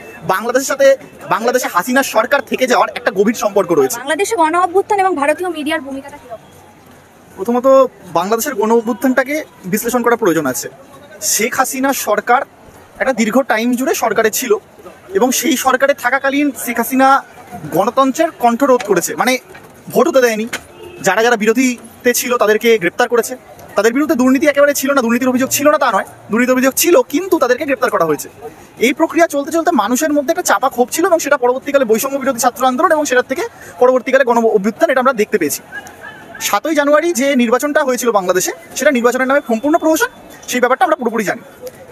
বাংলাদেশে হাসিনার সরকার থেকে যাওয়ার একটা গভীর সম্পর্ক রয়েছে।
বাংলাদেশে গণ অভ্যুত্থান এবং ভারতীয় মিডিয়ার ভূমিকাটা কি?
প্রথমত বাংলাদেশের গণ অভ্যুত্থানটাকে বিশ্লেষণ করা প্রয়োজন আছে। শেখ হাসিনার সরকার একটা দীর্ঘ টাইম জুড়ে সরকারে ছিল, এবং সেই সরকারে থাকাকালীন শেখ হাসিনা গণতন্ত্রের কণ্ঠরোধ করেছে, মানে ভোট হতে দেয়নি। যারা যারা বিরোধীতে ছিল তাদেরকে গ্রেপ্তার করেছে। তাদের বিরুদ্ধে দুর্নীতি একেবারে ছিল না, দুর্নীতির অভিযোগ ছিল না তা নয়, দুর্নীতির অভিযোগ ছিল, কিন্তু তাদেরকে গ্রেপ্তার করা হয়েছে। এই প্রক্রিয়া চলতে চলতে মানুষের মধ্যে একটা চাপা ক্ষোভ ছিল, এবং সেটা পরবর্তীকালে বৈষম্য বিরোধী ছাত্র আন্দোলন এবং সেটার থেকে পরবর্তীকালে গণ অভ্যুত্থান, এটা আমরা দেখতে পেয়েছি। 7ই জানুয়ারি যে নির্বাচনটা হয়েছিল বাংলাদেশে, সেটা নির্বাচনের নামে সম্পূর্ণ প্রহসন, সেই ব্যাপারটা আমরা পুরোপুরি জানি।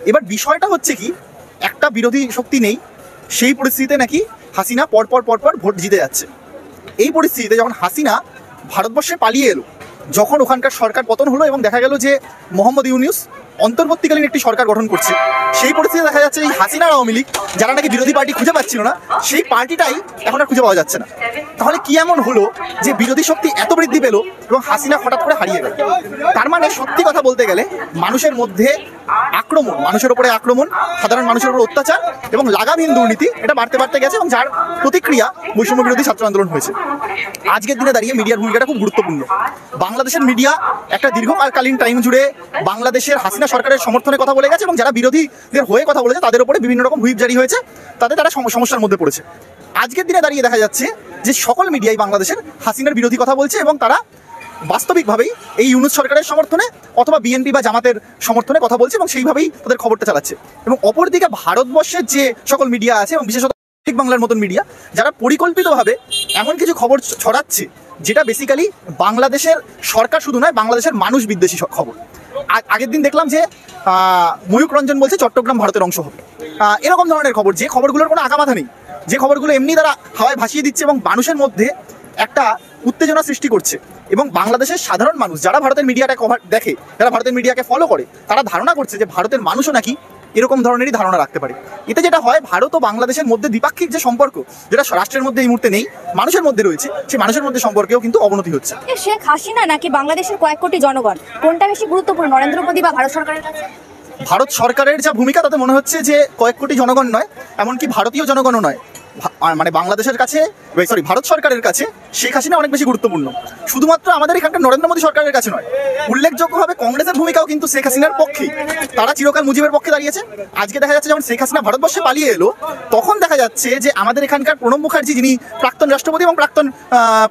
এবার বিষয়টা হচ্ছে কি, একটা বিরোধী শক্তি নেই, সেই পরিস্থিতিতে নাকি হাসিনা পরপর ভোট জিতে যাচ্ছে। এই পরিস্থিতিতে যখন হাসিনা ভারতবর্ষে পালিয়ে এলো, যখন ওখানকার সরকার পতন হলো এবং দেখা গেল যে মোহাম্মদ ইউনূস অন্তর্বর্তীকালীন একটি সরকার গঠন করছে, সেই পরিস্থিতিতে দেখা যাচ্ছে এই হাসিনার আওয়ামী লীগ, যারা নাকি বিরোধী পার্টি খুঁজে পাচ্ছিল না, সেই পার্টিটাই এখন আর খুঁজে পাওয়া যাচ্ছে না। তাহলে কি এমন হলো যে বিরোধী শক্তি এত বৃদ্ধি পেল এবং হাসিনা হঠাৎ করে হারিয়ে গেল? তার মানে সত্যি কথা বলতে গেলে মানুষের মধ্যে আক্রমণ, মানুষের উপরে আক্রমণ, সাধারণ মানুষের উপর অত্যাচার এবং লাগামহীন দুর্নীতি, এটা বাড়তে গেছে, এবং যার প্রতিক্রিয়া বৈষম্য বিরোধী ছাত্র আন্দোলন হয়েছে। আজকের দিনে দাঁড়িয়ে মিডিয়ার ভূমিকাটা খুব গুরুত্বপূর্ণ। বাংলাদেশের মিডিয়া একটা দীর্ঘকালীন টাইম জুড়ে বাংলাদেশের হাসিনা সরকারের সমর্থনে কথা বলে গেছে, এবং যারা বিরোধীদের হয়ে কথা বলেছে তাদের উপরে বিভিন্ন রকম হুইপ জারি হয়েছে, তারা সমস্যার মধ্যে পড়েছে। আজকের দিনে দাঁড়িয়ে দেখা যাচ্ছে যে সকল মিডিয়াই বাংলাদেশের হাসিনার বিরোধী কথা বলছে, এবং তারা বাস্তবিকভাবেই এই ইউনূস সরকারের সমর্থনে অথবা বিএনপি বা জামাতের সমর্থনে কথা বলছে, এবং সেইভাবেই তাদের খবরটা চালাচ্ছে। এবং অপরদিকে ভারতবর্ষের যে সকল মিডিয়া আছে, এবং বিশেষত বাংলার মতন মিডিয়া, যারা পরিকল্পিতভাবে এমন কিছু খবর ছড়াচ্ছে যেটা বেসিক্যালি বাংলাদেশের সরকার শুধু নয়, বাংলাদেশের মানুষ বিদ্বেষী খবর। আগের দিন দেখলাম যে ময়ূক রঞ্জন বলছে চট্টগ্রাম ভারতের অংশ হবে, এরকম ধরনের খবর, যে খবরগুলোর কোনো আগামাথা নেই, যে খবরগুলো এমনি তারা হাওয়ায় ভাসিয়ে দিচ্ছে এবং মানুষের মধ্যে একটা উত্তেজনা সৃষ্টি করছে। এবং বাংলাদেশের সাধারণ মানুষ যারা ভারতের মিডিয়াটা দেখে, যারা ভারতের মিডিয়াকে ফলো করে, তারা ধারণা করছে যে ভারতের মানুষও নাকি এরকম ধরনেরই ধারণা রাখতে পারে। এতে যেটা হয়, ভারত ও বাংলাদেশের মধ্যে দ্বিপাক্ষিক যে সম্পর্ক, যেটা রাষ্ট্রের মধ্যে এই মুহূর্তে নেই, মানুষের মধ্যে রয়েছে, সেই মানুষের মধ্যে সম্পর্কেও কিন্তু অবনতি হচ্ছে।
শেখ হাসিনা নাকি বাংলাদেশের কয়েক কোটি জনগণ, কোনটা বেশি গুরুত্বপূর্ণ, নরেন্দ্র মোদী বা ভারত সরকারের কাছে?
ভারত সরকারের যা ভূমিকা তাতে মনে হচ্ছে যে কয়েক কোটি জনগণ নয়, এমনকি ভারতীয় জনগণও নয়, মানে বাংলাদেশের কাছে, ভারত সরকারের কাছে শেখ হাসিনা অনেক বেশি গুরুত্বপূর্ণ। শুধুমাত্র আমাদের এখানকার নরেন্দ্র মোদী সরকারের কাছে নয়, উল্লেখযোগ্যভাবে কংগ্রেসের ভূমিকাও কিন্তু শেখ হাসিনার পক্ষেই। তারা চিরকাল মুজিবের পক্ষে দাঁড়িয়েছে। আজকে দেখা যাচ্ছে যখন শেখ হাসিনা ভারতবর্ষে পালিয়ে এলো, তখন দেখা যাচ্ছে যে আমাদের এখানকার প্রণব মুখার্জি, যিনি প্রাক্তন রাষ্ট্রপতি এবং প্রাক্তন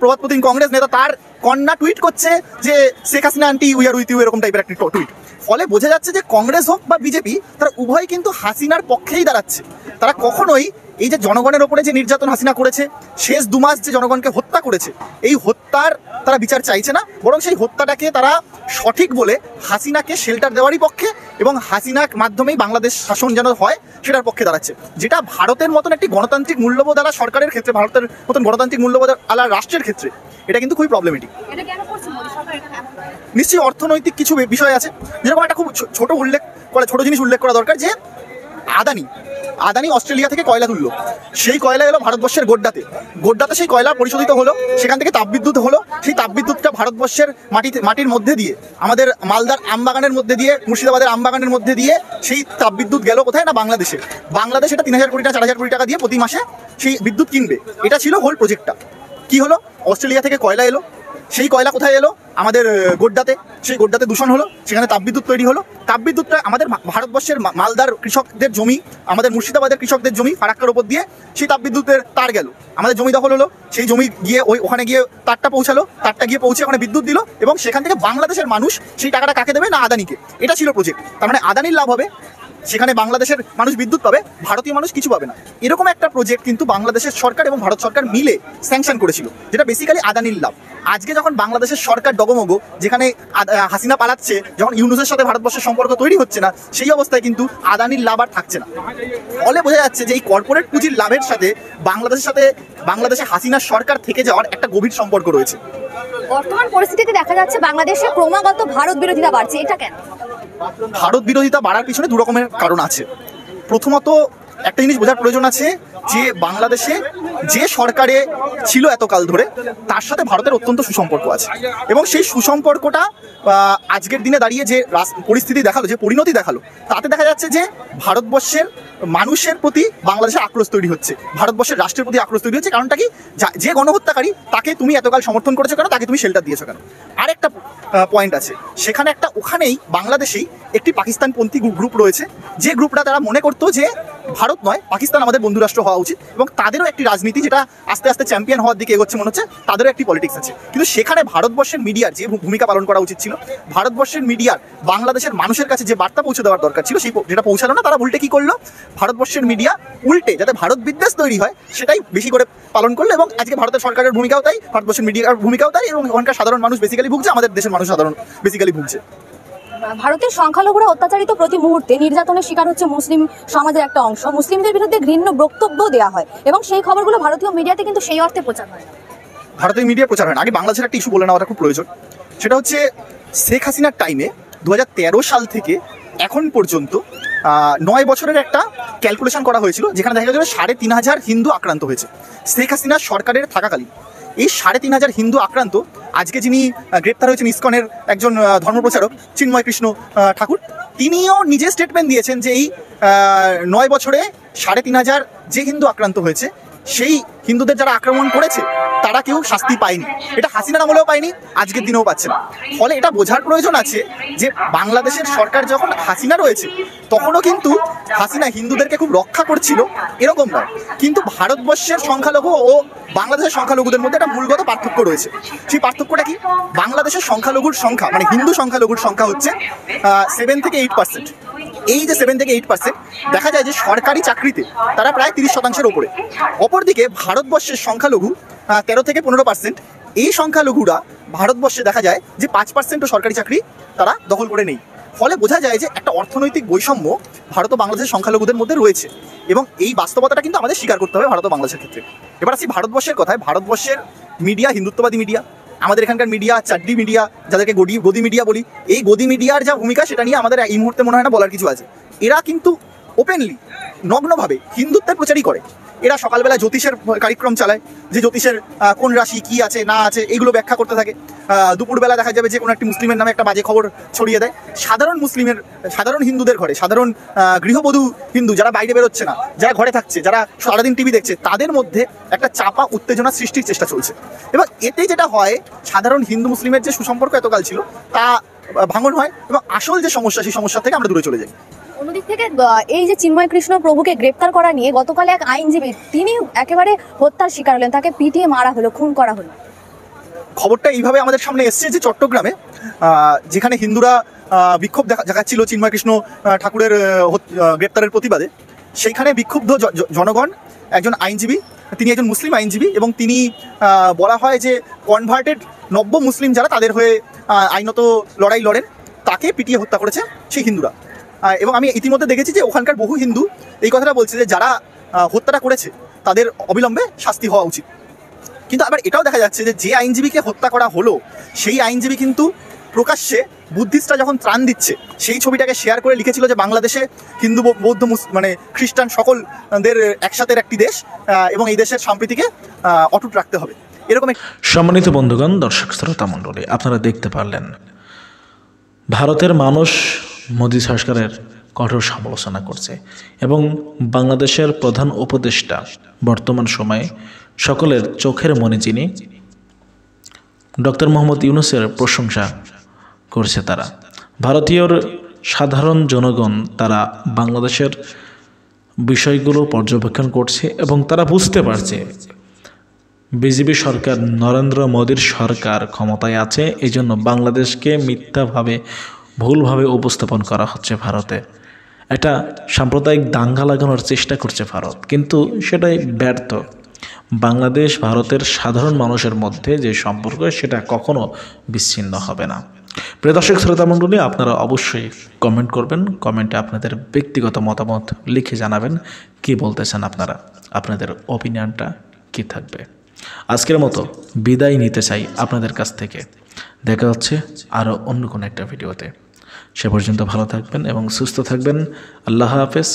প্রবাদপ্রতিম কংগ্রেস নেতা, তার কন্যা টুইট করছে যে Sheikh Hasina aunty we are with you, এরকম টাইপের একটা টুইট। ফলে বোঝা যাচ্ছে যে কংগ্রেস হোক বা বিজেপি, তারা উভয় কিন্তু হাসিনার পক্ষেই দাঁড়াচ্ছে। তারা কখনোই এই যে জনগণের ওপরে যে নির্যাতন হাসিনা করেছে, শেষ 2 মাস যে জনগণকে হত্যা করেছে, এই হত্যার তারা বিচার চাইছে না, বরং সেই হত্যাটাকে তারা সঠিক বলে হাসিনাকে শেল্টার দেওয়ারই পক্ষে, এবং হাসিনার মাধ্যমেই বাংলাদেশ শাসন যেন হয় সেটার পক্ষে দাঁড়াচ্ছে। যেটা ভারতের মতন একটি গণতান্ত্রিক মূল্যবোধ আলা সরকারের ক্ষেত্রে, ভারতের মতন গণতান্ত্রিক মূল্যবোধ আলা রাষ্ট্রের ক্ষেত্রে এটা কিন্তু খুবই প্রবলেমেটিক। নিশ্চয়ই অর্থনৈতিক কিছু বিষয় আছে, যেরকম একটা খুব ছোট জিনিস উল্লেখ করা দরকার, যে আদানি অস্ট্রেলিয়া থেকে কয়লা তুললো, সেই কয়লা এলো ভারতবর্ষের গোড্ডাতে সেই কয়লা পরিশোধিত হলো, সেখান থেকে তাপবিদ্যুৎ হলো। সেই তাপবিদ্যুৎটা ভারতবর্ষের মাটির মধ্যে দিয়ে, আমাদের মালদার আমবাগানের মধ্যে দিয়ে, মুর্শিদাবাদের আমবাগানের মধ্যে দিয়ে সেই তাপবিদ্যুৎ গেল কোথায় না বাংলাদেশে। বাংলাদেশ এটা 3000 কোটি টাকা 4000 কোটি টাকা দিয়ে প্রতি মাসে সেই বিদ্যুৎ কিনবে। এটা ছিল হোল প্রজেক্টটা। কি হলো, অস্ট্রেলিয়া থেকে কয়লা এলো, সেই কয়লা কোথায় এলো, আমাদের গোড্ডাতে। সেই গোড্ডাতে দূষণ হলো, সেখানে তাপবিদ্যুৎ তৈরি হলো। তাপবিদ্যুৎটা আমাদের ভারতবর্ষের মালদার কৃষকদের জমি, আমাদের মুর্শিদাবাদের কৃষকদের জমি ফারাক্কার ওপর দিয়ে সেই তাপবিদ্যুতের তার গেল, আমাদের জমি দখল হলো। সেই জমি গিয়ে ওখানে গিয়ে তারটা পৌঁছালো, তারটা গিয়ে পৌঁছে ওখানে বিদ্যুৎ দিল, এবং সেখান থেকে বাংলাদেশের মানুষ সেই টাকাটা কাকে দেবে না আদানিকে। এটা ছিল প্রজেক্ট। তার মানে আদানির লাভ হবে, সেখানে বাংলাদেশের মানুষ বিদ্যুৎ পাবে, ভারতীয় মানুষ কিছু পাবে না। এরকম একটা প্রজেক্ট কিন্তু বাংলাদেশের সরকার এবং ভারত সরকার মিলে স্যাংশন করেছিল, যেটা বেসিক্যালি আদানির লাভ। আজকে যখন বাংলাদেশের সরকার ডগমগো, যেখানে হাসিনা পালাচ্ছে, যখন ইউনুসের সাথে ভারতবর্ষের সম্পর্ক তৈরি হচ্ছে না, সেই অবস্থায় কিন্তু আদানির লাভ আর থাকছে না। ফলে বোঝা যাচ্ছে যে এই কর্পোরেট পুঁজির লাভের সাথে বাংলাদেশে হাসিনার সরকার থেকে যাওয়ার একটা গভীর সম্পর্ক রয়েছে।
বর্তমান পরিস্থিতিতে দেখা যাচ্ছে বাংলাদেশে ক্রমাগত ভারত বিরোধিতা বাড়ছে, এটা কেন?
ভারত বিরোধিতা বাড়ার পিছনে দু রকমের কারণ আছে। প্রথমত একটা জিনিস বোঝার প্রয়োজন আছে যে বাংলাদেশে যে সরকারে ছিল এতকাল ধরে তার সাথে ভারতের অত্যন্ত সুসম্পর্ক আছে, এবং সেই সুসম্পর্কটা আজকের দিনে দাঁড়িয়ে যে পরিস্থিতি দেখালো, যে পরিণতি দেখালো, তাতে দেখা যাচ্ছে যে ভারতবর্ষের মানুষের প্রতি বাংলাদেশের আক্রোশ তৈরি হচ্ছে, ভারতবর্ষের রাষ্ট্রের প্রতি আক্রোশ তৈরি হচ্ছে। কারণটা কি? যে গণহত্যাকারী তাকে তুমি এতকাল সমর্থন করেছো কেন, তাকে তুমি শেল্টার দিয়েছো কেন? আরেকটা পয়েন্ট আছে, ওখানেই বাংলাদেশেই একটি পাকিস্তানপন্থী গ্রুপ রয়েছে, যে গ্রুপটা তারা মনে করতো যে ভারত নয়, পাকিস্তান আমাদের বন্ধু রাষ্ট্র হওয়া উচিত, এবং তাদেরও একটি রাজনীতি যেটা আস্তে আস্তে চ্যাম্পিয়ন হওয়ার দিকে এগোচ্ছে মনে হচ্ছে, তাদেরও একটি পলিটিক্স আছে। কিন্তু সেখানে ভারতবর্ষের মিডিয়ার যে ভূমিকা পালন করা উচিত ছিল, ভারতবর্ষের মিডিয়ার বাংলাদেশের মানুষের কাছে যে বার্তা পৌঁছে দেওয়ার দরকার ছিল, যেটা পৌঁছালো না, তারা উল্টে কি করলো? ভারতবর্ষের মিডিয়া উল্টে যাতে ভারত বিদ্বেষ তৈরি হয় সেটাই বেশি করে পালন করলো, এবং আজকে ভারতের সরকারের ভূমিকাও তাই, ভারতবর্ষের মিডিয়ার ভূমিকাও তাই, এবং ওখানকার সাধারণ মানুষ বেসিক্যালি ভুগছে, আমাদের দেশের মানুষ সাধারণ বেসিক্যালি ভুগছে।
ভারতের সংখ্যালঘুরা অত্যাচারিত প্রতি মুহূর্তে নির্যাতনের শিকার হচ্ছে মুসলিম সমাজের একটা অংশ, মুসলিমদের বিরুদ্ধে ঘৃণ্য বক্তব্য দেওয়া হয়, এবং সেই খবরগুলো ভারতীয় মিডিয়াতে কিন্তু সেই অর্থে প্রচার হয়।
ভারতীয় মিডিয়া প্রচার হয় না। আগে বাংলাদেশের একটা ইস্যু বলে নেওয়াটা খুব প্রয়োজন। সেটা হচ্ছে শেখ হাসিনার টাইমে 2013 সাল থেকে এখন পর্যন্ত 9 বছরের একটা ক্যালকুলেশন করা হয়েছিল, যেখানে দেখা গেল 3,500 হিন্দু আক্রান্ত হয়েছে শেখ হাসিনার সরকারের থাকাকালীন। এই 3,500 হিন্দু আক্রান্ত, আজকে যিনি গ্রেপ্তার হয়েছেন ইসকনের একজন ধর্মপ্রচারক চিন্ময় কৃষ্ণ ঠাকুর, তিনিও নিজে স্টেটমেন্ট দিয়েছেন যে এই 9 বছরে 3,500 যে হিন্দু আক্রান্ত হয়েছে, সেই হিন্দুদের যারা আক্রমণ করেছে তারা কেউ শাস্তি পায়নি। এটা হাসিনার আমলেও পায়নি, আজকের দিনেও পাচ্ছে না। ফলে এটা বোঝার প্রয়োজন আছে যে বাংলাদেশের সরকার যখন হাসিনা রয়েছে, তখনও কিন্তু হাসিনা হিন্দুদেরকে খুব রক্ষা করছিল এরকম নয়। কিন্তু ভারতবর্ষের সংখ্যালঘু ও বাংলাদেশের সংখ্যালঘুদের মধ্যে একটা মূলগত পার্থক্য রয়েছে। সেই পার্থক্যটা কি? বাংলাদেশের সংখ্যালঘুর সংখ্যা, মানে হিন্দু সংখ্যালঘুর সংখ্যা হচ্ছে 7 থেকে 8%। এই যে 7 থেকে 8% দেখা যায় যে সরকারি চাকরিতে তারা প্রায় 30%-এর ওপরে। অপরদিকে ভারতবর্ষের সংখ্যালঘু 13 থেকে 15%। এই সংখ্যালঘুরা ভারতবর্ষে দেখা যায় যে 5%ও সরকারি চাকরি তারা দখল করে নেই। ফলে বোঝা যায় যে একটা অর্থনৈতিক বৈষম্য ভারত ও বাংলাদেশের সংখ্যালঘুদের মধ্যে রয়েছে, এবং এই বাস্তবতাটা কিন্তু আমাদের স্বীকার করতে হবে ভারত ও বাংলাদেশের ক্ষেত্রে। এবার আসি ভারতবর্ষের কথায়। ভারতবর্ষের মিডিয়া হিন্দুত্ববাদী মিডিয়া, আমাদের এখানকার মিডিয়া চাড্ডি মিডিয়া, যাদেরকে গদি মিডিয়া বলি, এই গদি মিডিয়ার যা ভূমিকা সেটা নিয়ে আমাদের এই মুহূর্তে মনে হয় না বলার কিছু আছে। এরা কিন্তু ওপেনলি নগ্নভাবে হিন্দুত্বের প্রচারই করে। এরা সকালবেলা জ্যোতিষের কার্যক্রম চালায়, যে জ্যোতিষের কোন রাশি কি আছে না আছে এইগুলো ব্যাখ্যা করতে থাকে। দুপুরবেলা দেখা যাবে যে কোনো একটি মুসলিমের নামে একটা বাজে খবর ছড়িয়ে দেয়। সাধারণ হিন্দুদের ঘরে, সাধারণ গৃহবধূ হিন্দু যারা বাইরে বেরোচ্ছে না, যারা ঘরে থাকছে, যারা সারাদিন টিভি দেখছে, তাদের মধ্যে একটা চাপা উত্তেজনা সৃষ্টির চেষ্টা চলছে। এবং এতে যেটা হয়, সাধারণ হিন্দু মুসলিমের যে সুসম্পর্ক এতকাল ছিল তা ভাঙন হয়, এবং আসল যে সমস্যা, সেই সমস্যা থেকে আমরা দূরে চলে যাই।
অন্যদিক থেকে এই যে চিন্ময় কৃষ্ণ প্রভুকে গ্রেপ্তার করা নিয়ে গতকাল এক আইনজীবী, তিনি একেবারে হত্যার শিকার হলেন, তাকে পিটিয়ে মারা হলো, খুন করা হলো।
খবরটা এইভাবে আমাদের সামনে এসছে যে চট্টগ্রামে যেখানে হিন্দুরা বিক্ষোভ দেখাচ্ছিল চিন্ময় কৃষ্ণ ঠাকুরের গ্রেপ্তারের প্রতিবাদে, সেইখানে বিক্ষুব্ধ জনগণ, একজন আইনজীবী, তিনি একজন মুসলিম আইনজীবী, এবং তিনি বলা হয় যে কনভার্টেড নব্য মুসলিম যারা তাদের হয়ে আইনত লড়াই লড়েন, তাকে পিটিয়ে হত্যা করেছে সেই হিন্দুরা। এবং আমি ইতিমধ্যে দেখেছি যে ওখানকার বহু হিন্দু এই কথাটা বলছে যে যারা হত্যাটা করেছে তাদের অবিলম্বে শাস্তি হওয়া উচিত। কিন্তু আবার এটাও দেখা যাচ্ছে যে আইনজীবীকে হত্যা করা হলো, সেই আইনজীবী কিন্তু প্রকাশ্যে বুদ্ধিস্টরা যখন ত্রাণ দিচ্ছে সেই ছবিটাকে শেয়ার করে লিখেছিল যে বাংলাদেশে হিন্দু বৌদ্ধ মানে খ্রিস্টান সকলদের একসাথে একটি দেশ, এবং এই দেশের সম্প্রীতিকে অটুট রাখতে হবে। এরকম।
সম্মানিত বন্ধুগণ, দর্শক শ্রোতা মণ্ডলী, আপনারা দেখতে পারলেন ভারতের মানুষ মোদী সরকারের কঠোর সমালোচনা করছে, এবং বাংলাদেশের প্রধান উপদেষ্টা বর্তমান সময়ে সকলের চোখের মনি যিনি ডক্টর মোহাম্মদ ইউনূসের প্রশংসা করছে। তারা ভারতীয় সাধারণ জনগণ, তারা বাংলাদেশের বিষয়গুলো পর্যবেক্ষণ করছে, এবং তারা বুঝতে পারছে বিজেপি সরকার, নরেন্দ্র মোদীর সরকার ক্ষমতায় আছে, এই জন্য বাংলাদেশকে মিথ্যাভাবে ভুলভাবে উপস্থাপন করা হচ্ছে ভারতে। একটা সাম্প্রদায়িক দাঙ্গা লাগানোর চেষ্টা করছে ভারত, কিন্তু সেটাই ব্যর্থ। বাংলাদেশ ভারতের সাধারণ মানুষের মধ্যে যে সম্পর্ক সেটা কখনো বিচ্ছিন্ন হবে না। প্রিয় দর্শক শ্রোতা মণ্ডলী, আপনারা অবশ্যই কমেন্ট করবেন, কমেন্টে আপনাদের ব্যক্তিগত মতামত লিখে জানাবেন কি বলতেছেন আপনারা, আপনাদের অপিনিয়নটা কি থাকবে। আজকের মতো বিদায় নিতে চাই আপনাদের কাছ থেকে। দেখা হচ্ছে আরও অন্য কোনো একটা ভিডিওতে। সে পর্যন্ত ভালো থাকবেন এবং সুস্থ থাকবেন। আল্লাহ হাফেজ।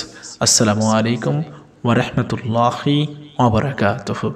আসসালামু আলাইকুম ওয়া রাহমাতুল্লাহি ওয়া বারাকাতুহু।